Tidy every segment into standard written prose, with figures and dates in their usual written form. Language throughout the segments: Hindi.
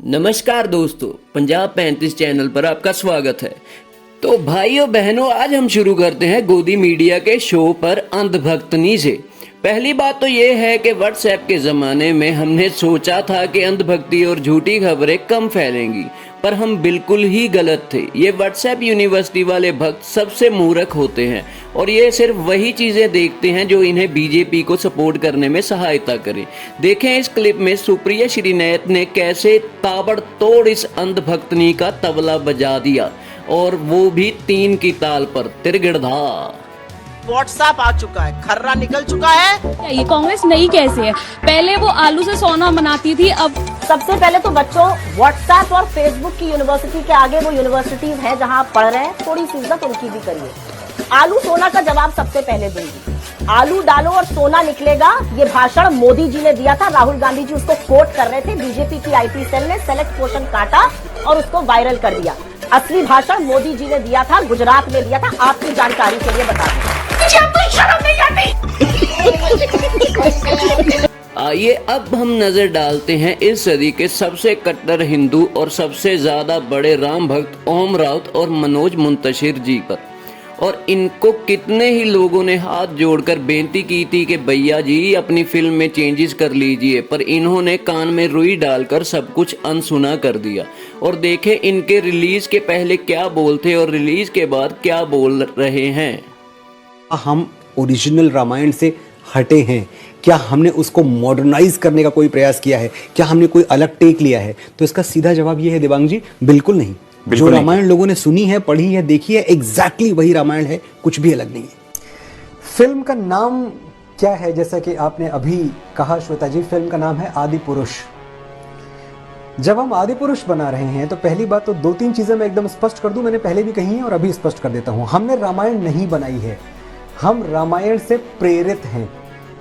नमस्कार दोस्तों, पंजाब 35 चैनल पर आपका स्वागत है। तो भाइयों बहनों, आज हम शुरू करते हैं गोदी मीडिया के शो पर अंधभक्तनी से। पहली बात तो ये है कि व्हाट्सएप के ज़माने में हमने सोचा था कि अंधभक्ति और झूठी खबरें कम फैलेंगी, पर हम बिल्कुल ही गलत थे। ये व्हाट्सएप यूनिवर्सिटी वाले भक्त सबसे मूर्ख होते हैं और ये सिर्फ वही चीज़ें देखते हैं जो इन्हें बीजेपी को सपोर्ट करने में सहायता करे। देखें इस क्लिप में सुप्रिया श्रीनेत ने कैसे ताबड़तोड़ इस अंधभक्तनी का तबला बजा दिया, और वो भी 3 की ताल पर, तिरगिड़धा। व्हाट्सएप आ चुका है, खर्रा निकल चुका है। ये कांग्रेस नई कैसे है? पहले वो आलू से सोना बनाती थी, अब सबसे पहले तो बच्चों, व्हाट्सएप और फेसबुक की यूनिवर्सिटी के आगे वो यूनिवर्सिटीज हैं जहां आप पढ़ रहे हैं, थोड़ी सी इज्जत उनकी भी करिए। आलू सोना का जवाब सबसे पहले दूंगी। आलू डालो और सोना निकलेगा, ये भाषण मोदी जी ने दिया था। राहुल गांधी जी उसको कोट कर रहे थे। बीजेपी की आईटी सेल ने सेलेक्ट पोर्शन काटा और उसको वायरल कर दिया। असली भाषण मोदी जी ने दिया था, गुजरात में दिया था। आपकी जानकारी के लिए बता दूं। आइए अब हम नजर डालते हैं इस सदी के सबसे कट्टर हिंदू और सबसे ज्यादा बड़े राम भक्त ओम राउत और मनोज मुंतशिर जी पर। और इनको कितने ही लोगों ने हाथ जोड़कर बेनती की थी कि भैया जी अपनी फिल्म में चेंजेस कर लीजिए, पर इन्होंने कान में रुई डालकर सब कुछ अनसुना कर दिया। और देखें इनके रिलीज के पहले क्या बोलते और रिलीज के बाद क्या बोल रहे हैं। हम ओरिजिनल रामायण से हटे हैं? क्या हमने उसको मॉडर्नाइज करने का कोई प्रयास किया है? क्या हमने कोई अलग टेक लिया है? तो इसका सीधा जवाब ये है देवांग जी, बिल्कुल नहीं। जो रामायण लोगों ने सुनी है, पढ़ी है, देखी है, एग्जैक्टली वही रामायण है, कुछ भी अलग नहीं है। फिल्म का नाम क्या है? जैसा कि आपने अभी कहा श्वेता जी, फिल्म का नाम है आदि पुरुष। जब हम आदि पुरुष बना रहे हैं तो पहली बात तो 2-3 चीजें मैं एकदम स्पष्ट कर दूं, मैंने पहले भी कही है और अभी स्पष्ट कर देता हूं। हमने रामायण नहीं बनाई है, हम रामायण से प्रेरित हैं।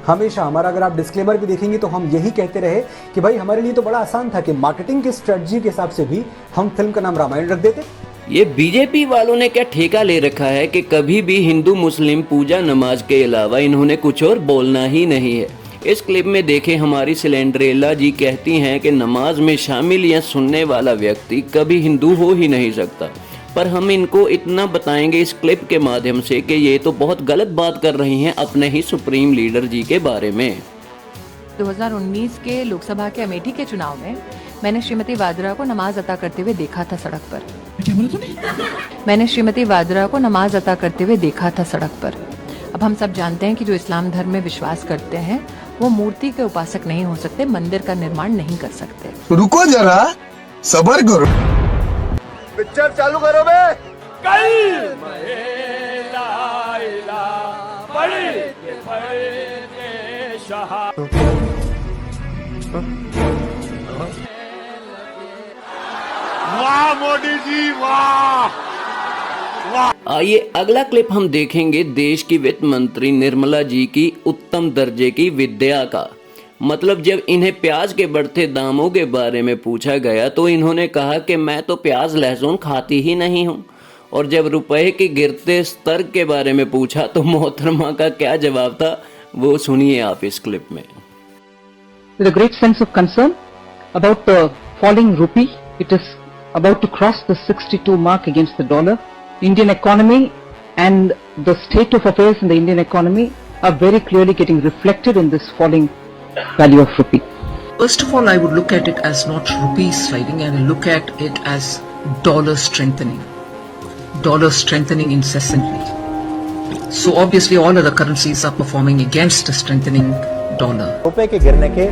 हमेशा हमारा, अगर आप डिस्क्लेमर भी देखेंगे तो हम यही कहते रहे कि भाई हमारे लिए तो बड़ा आसान था कि मार्केटिंग की स्ट्रेटजी के हिसाब से भी हम फिल्म का नाम रामायण रख देते। ये बीजेपी वालों ने क्या ठेका ले रखा है कि कभी भी हिंदू मुस्लिम पूजा नमाज के अलावा इन्होंने कुछ और बोलना ही नहीं है। इस क्लिप में देखें, हमारी सिलेंड्रेला जी कहती हैं कि नमाज में शामिल या सुनने वाला व्यक्ति कभी हिंदू हो ही नहीं सकता। पर हम इनको इतना बताएंगे इस क्लिप के माध्यम से कि ये तो बहुत गलत बात कर रही हैं अपने ही सुप्रीम लीडर जी के बारे में। 2019 के लोकसभा के अमेठी के चुनाव में मैंने श्रीमती वाड्रा को नमाज अता करते हुए देखा था सड़क पर। क्या बोला तूने? मैंने श्रीमती वाड्रा को नमाज अता करते हुए देखा था सड़क पर। अब हम सब जानते हैं कि जो इस्लाम धर्म में विश्वास करते हैं वो मूर्ति के उपासक नहीं हो सकते, मंदिर का निर्माण नहीं कर सकते। रुको जरा, सब्र करो। पिक्चर चालू करो बे। वाह मोदी जी, वाह। आइए अगला क्लिप हम देखेंगे देश की वित्त मंत्री निर्मला जी की उत्तम दर्जे की विद्या का। मतलब जब इन्हें प्याज के बढ़ते दामों के बारे में पूछा गया तो इन्होंने कहा कि मैं तो प्याज लहसुन खाती ही नहीं हूँ। और जब रुपए के गिरते स्तर के बारे में पूछा तो मोहतरमा का क्या जवाब था, वो सुनिए आप इस क्लिप में। With a great sense of concern about the falling rupee, it is about to cross the 62 mark against the dollar. Indian economy and the state of affairs in the Indian economy are very clearly getting reflected in this falling value of rupee. First of all, I would look at it as not rupee sliding, and look at it as dollar strengthening. Dollar strengthening incessantly. So obviously all other currencies are performing against the strengthening dollar. रुपए के गिरने के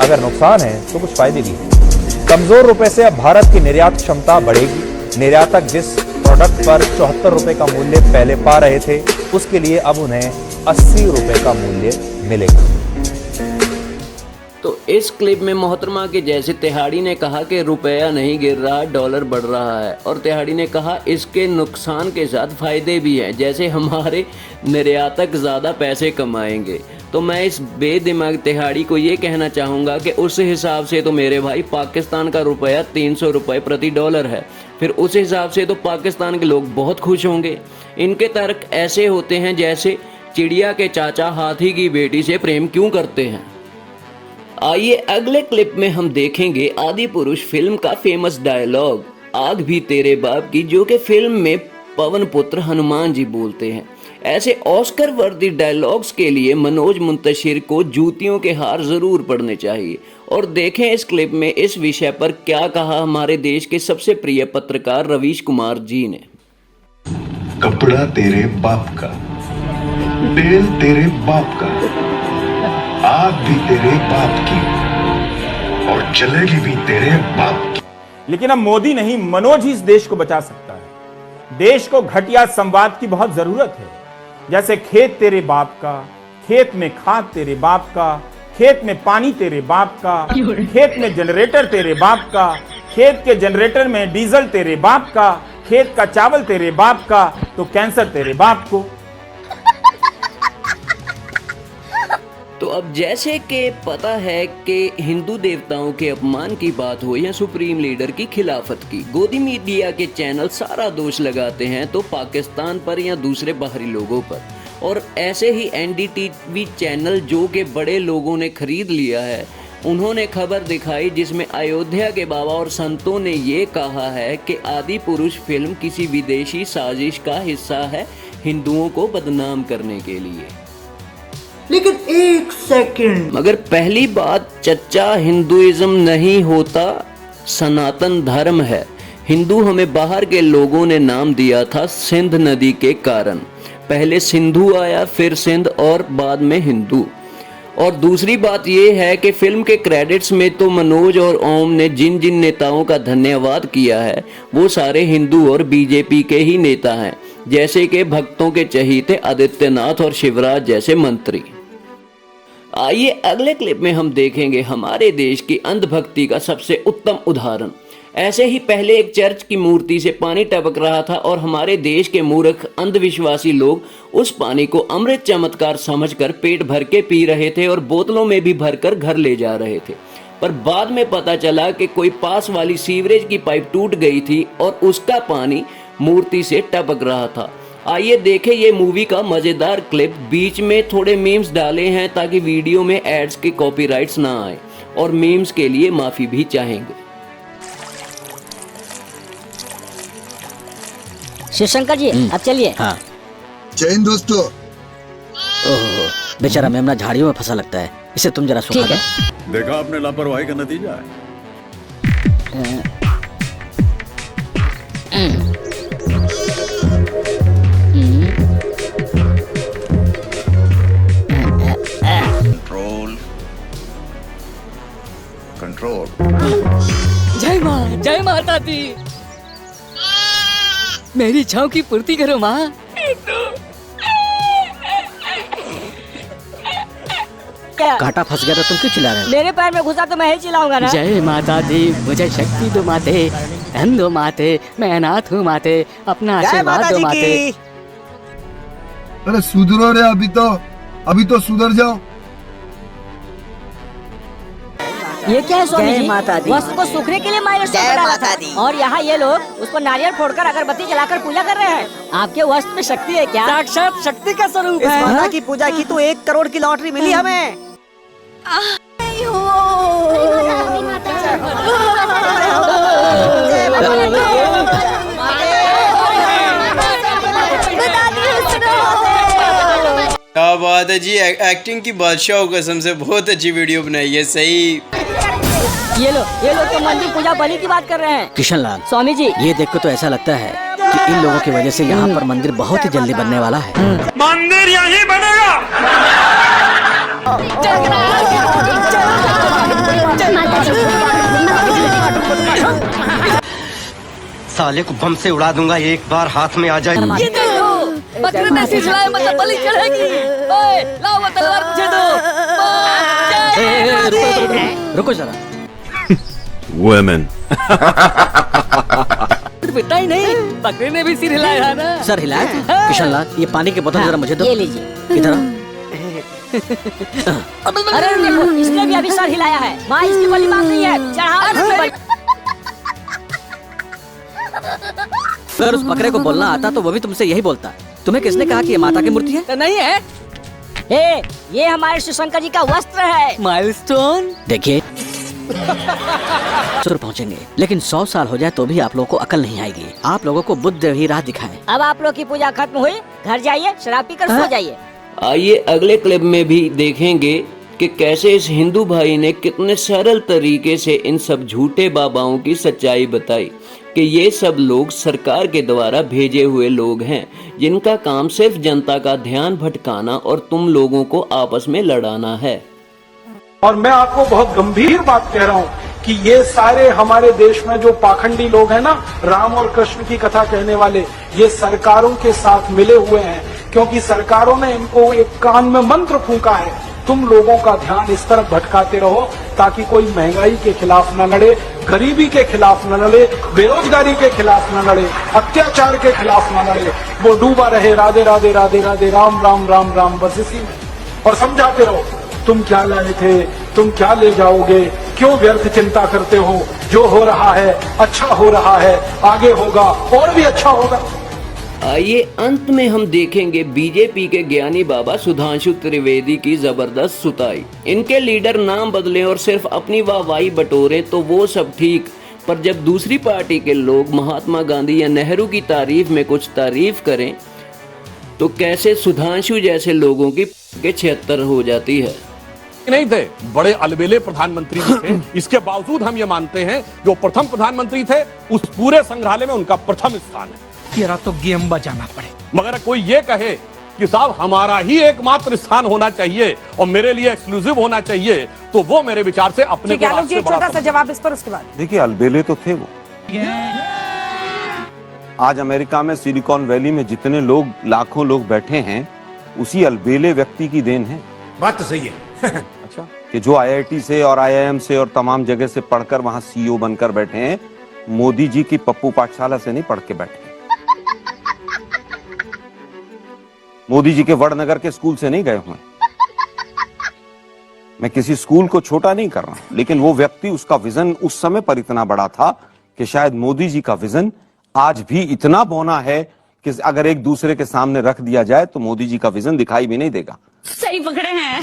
अगर नुकसान है तो कुछ फायदे भी हैं। कमजोर रुपए से अब भारत की निर्यात क्षमता बढ़ेगी। निर्यातक जिस प्रोडक्ट पर 74 रुपए का मूल्य पहले पा रहे थे, उसके लिए अब उन्हें 80 रुपए का मूल्य मिलेगा। तो इस क्लिप में मोहतरमा के जैसे तिहाड़ी ने कहा कि रुपया नहीं गिर रहा, डॉलर बढ़ रहा है। और तिहाड़ी ने कहा इसके नुकसान के साथ फायदे भी हैं, जैसे हमारे निर्यातक ज़्यादा पैसे कमाएंगे। तो मैं इस बेदिमाग तिहाड़ी को ये कहना चाहूँगा कि उस हिसाब से तो मेरे भाई पाकिस्तान का रुपया 300 रुपये प्रति डॉलर है। फिर उस हिसाब से तो पाकिस्तान के लोग बहुत खुश होंगे। इनके तर्क ऐसे होते हैं जैसे चिड़िया के चाचा हाथी की बेटी से प्रेम क्यों करते हैं। आइए अगले क्लिप में हम देखेंगे आदि पुरुष फिल्म का फेमस डायलॉग आग भी तेरे बाप की, जो कि फिल्म में पवन पुत्र हनुमान जी बोलते हैं। ऐसे ऑस्कर वर्दी डायलॉग्स के लिए मनोज मुंतशिर को जूतियों के हार जरूर पड़ने चाहिए। और देखें इस क्लिप में इस विषय पर क्या कहा हमारे देश के सबसे प्रिय पत्रकार रवीश कुमार जी ने। कपड़ा तेरे बाप का, तेल तेरे बाप का, आग भी तेरे बाप की और चलेगी भी तेरे बाप की। लेकिन अब मोदी नहीं, मनोज ही इस देश को बचा सकता है। देश को घटिया संवाद की बहुत जरूरत है। जैसे खेत तेरे बाप का, खेत में खाद तेरे बाप का, खेत में पानी तेरे बाप का, खेत में जनरेटर तेरे बाप का, खेत के जनरेटर में डीजल तेरे बाप का, खेत का चावल तेरे बाप का, तो कैंसर तेरे बाप को। तो अब जैसे कि पता है कि हिंदू देवताओं के अपमान की बात हो या सुप्रीम लीडर की खिलाफत की, गोदी मीडिया के चैनल सारा दोष लगाते हैं तो पाकिस्तान पर या दूसरे बाहरी लोगों पर। और ऐसे ही एनडीटीवी चैनल जो कि बड़े लोगों ने खरीद लिया है, उन्होंने खबर दिखाई जिसमें अयोध्या के बाबा और संतों ने ये कहा है कि आदि पुरुष फिल्म किसी विदेशी साजिश का हिस्सा है हिंदुओं को बदनाम करने के लिए। लेकिन एक सेकंड, मगर पहली बात, चच्चा हिंदुइज्म नहीं होता, सनातन धर्म है। हिंदू हमें बाहर के लोगों ने नाम दिया था सिंध नदी के कारण। पहले सिंधु आया, फिर सिंध और बाद में हिंदू। और दूसरी बात यह है कि फिल्म के क्रेडिट्स में तो मनोज और ओम ने जिन जिन नेताओं का धन्यवाद किया है वो सारे हिंदू और बीजेपी के ही नेता हैं, जैसे कि भक्तों के चहीते आदित्यनाथ और शिवराज जैसे मंत्री। आइए अगले क्लिप में हम देखेंगे हमारे देश की अंधभक्ति का सबसे उत्तम उदाहरण। ऐसे ही पहले एक चर्च की मूर्ति से पानी टपक रहा था और हमारे देश के मूर्ख अंधविश्वासी लोग उस पानी को अमृत चमत्कार समझकर पेट भर के पी रहे थे और बोतलों में भी भरकर घर ले जा रहे थे। पर बाद में पता चला कि कोई पास वाली सीवरेज की पाइप टूट गई थी और उसका पानी मूर्ति से टपक रहा था। आइए देखें ये मूवी का मजेदार क्लिप। बीच में थोड़े मीम्स डाले हैं ताकि वीडियो में एड्स के कॉपीराइट्स ना आए, और मीम्स के लिए माफी भी चाहेंगे। शिवशंकर जी, अब चलिए। हाँ। जय हिंद दोस्तों। ओहो, बेचारा मेमना झाड़ियों में फंसा लगता है, इसे तुम जरा सुखा दो। देखा आपने लापरवाही का नतीजा है। कंट्रोल। जय माता दी, मेरी इच्छाओं की पूर्ति करो माँ। कांटा फंस गया तो तुम क्यों चिल्ला रहे हो? मेरे पैर में घुसा तो मैं ही चिल्लाऊंगा ना। जय माता दी, मुझे शक्ति दो माते, धन दो माते, मैं अनाथ हूँ माते, अपना आशीर्वाद दो माते। अरे सुधरो रे, अभी तो सुधर जाओ। ये क्या है स्वामी जी? माता दी। वस्त्र को सूखने के लिए मायर से जय बना माता था। दी। और यहाँ ये लोग उस पर नारियल फोड़कर अगरबत्ती जलाकर पूजा कर रहे हैं। आपके वस्त्र में शक्ति है क्या? साक्षात शक्ति का स्वरूप इस है। माता की पूजा की तो 1 करोड़ की लॉटरी मिली हमें। क्या बात है जी, एक्टिंग की बादशाह हो, कसम से बहुत अच्छी वीडियो बनाई है। सही। ये लोग तो मंदिर पूजा बलि की बात कर रहे हैं। किशन लाल, स्वामी जी, ये देख के तो ऐसा लगता है कि इन लोगों की वजह से यहाँ पर मंदिर बहुत ही जल्दी बनने वाला है। मंदिर यही बनेगा। साले को बम से उड़ा दूंगा, एक बार हाथ में आ जाए। ये देखो, बकरे ने सिजलाए मतलब बलि चढ़ेगी। ओए, लाओ वो तलवार मुझे दो। रुको जरा। वुमेन। पिता ही नहीं, बकरे ने भी सिर हिलाया ना। सर हिलाया? किशन लाल, ये पानी की बोतल जरा मुझे दो। ये लीजिए। इधर। अरे देखो, इसने भी अभी सर हिलाया है। माँ इसकी बलि मांग रही है। चढ़ाओ इसकी बलि। अगर उस बकरे को बोलना आता तो वो भी तुमसे यही बोलता। तुम्हें किसने कहा कि ये माता की मूर्ति है? नहीं है। ये हमारे शिवशंकर जी का वस्त्र है। माइलस्टोन देखिए जरूर पहुँचेंगे, लेकिन 100 साल हो जाए तो भी आप लोगों को अकल नहीं आएगी। आप लोगों को बुद्ध ही राह दिखाए। अब आप लोग की पूजा खत्म हुई, घर जाइए, शराब पीकर सो जाइए। आइए अगले क्लिप में भी देखेंगे कि कैसे इस हिंदू भाई ने कितने सरल तरीके से इन सब झूठे बाबाओं की सच्चाई बताई कि ये सब लोग सरकार के द्वारा भेजे हुए लोग हैं, जिनका काम सिर्फ जनता का ध्यान भटकाना और तुम लोगों को आपस में लड़ाना है। और मैं आपको बहुत गंभीर बात कह रहा हूं कि ये सारे हमारे देश में जो पाखंडी लोग हैं ना, राम और कृष्ण की कथा कहने वाले, ये सरकारों के साथ मिले हुए हैं, क्योंकि सरकारों ने इनको एक कान में मंत्र फूंका है, तुम लोगों का ध्यान इस तरफ भटकाते रहो ताकि कोई महंगाई के खिलाफ न लड़े, गरीबी के खिलाफ न लड़े, बेरोजगारी के खिलाफ न लड़े, अत्याचार के खिलाफ न लड़े, वो डूबा रहे राधे राधे राधे राधे राम राम राम राम बस इसी में। और समझाते रहो तुम क्या लाए थे, तुम क्या ले जाओगे, क्यों व्यर्थ चिंता करते हो, जो हो रहा है अच्छा हो रहा है, आगे होगा और भी अच्छा होगा। आइए अंत में हम देखेंगे बीजेपी के ज्ञानी बाबा सुधांशु त्रिवेदी की जबरदस्त सुताई। इनके लीडर नाम बदले और सिर्फ अपनी वाहवाही बटोरे तो वो सब ठीक, पर जब दूसरी पार्टी के लोग महात्मा गांधी या नेहरू की तारीफ में कुछ तारीफ करें तो कैसे सुधांशु जैसे लोगों की 76 हो जाती है। नहीं थे, बड़े अलबेले प्रधानमंत्री थे। इसके बावजूद हम ये मानते हैं जो प्रथम प्रधानमंत्री थे उस पूरे संग्रहालय में उनका प्रथम स्थान है। तेरा तो गेम बजाना पड़े। मगर कोई ये कहे कि साहब हमारा ही एकमात्र स्थान होना चाहिए और मेरे लिए एक्सक्लूसिव होना चाहिए, तो वो मेरे विचार से अपने को रास्ते बड़ा छोटा सा जवाब इस पर, उसके बाद देखिए अलबेले तो थे वो। आज अमेरिका में सिलिकॉन वैली में जितने लोग, लाखों लोग बैठे हैं, उसी अलबेले व्यक्ति की देन है। बात तो सही है। अच्छा, कि जो IIT से और IIM से और तमाम जगह से पढ़कर वहां CEO बनकर बैठे हैं, मोदी जी की पप्पू पाठशाला से नहीं पढ़ के बैठे, मोदी जी के वड़नगर के स्कूल से नहीं गए हुए। मैं किसी स्कूल को छोटा नहीं कर रहा, लेकिन वो व्यक्ति, उसका विजन उस समय पर इतना बड़ा था कि शायद मोदी जी का विजन आज भी इतना बौना है कि अगर एक दूसरे के सामने रख दिया जाए तो मोदी जी का विजन दिखाई भी नहीं देगा। सही पकड़े हैं।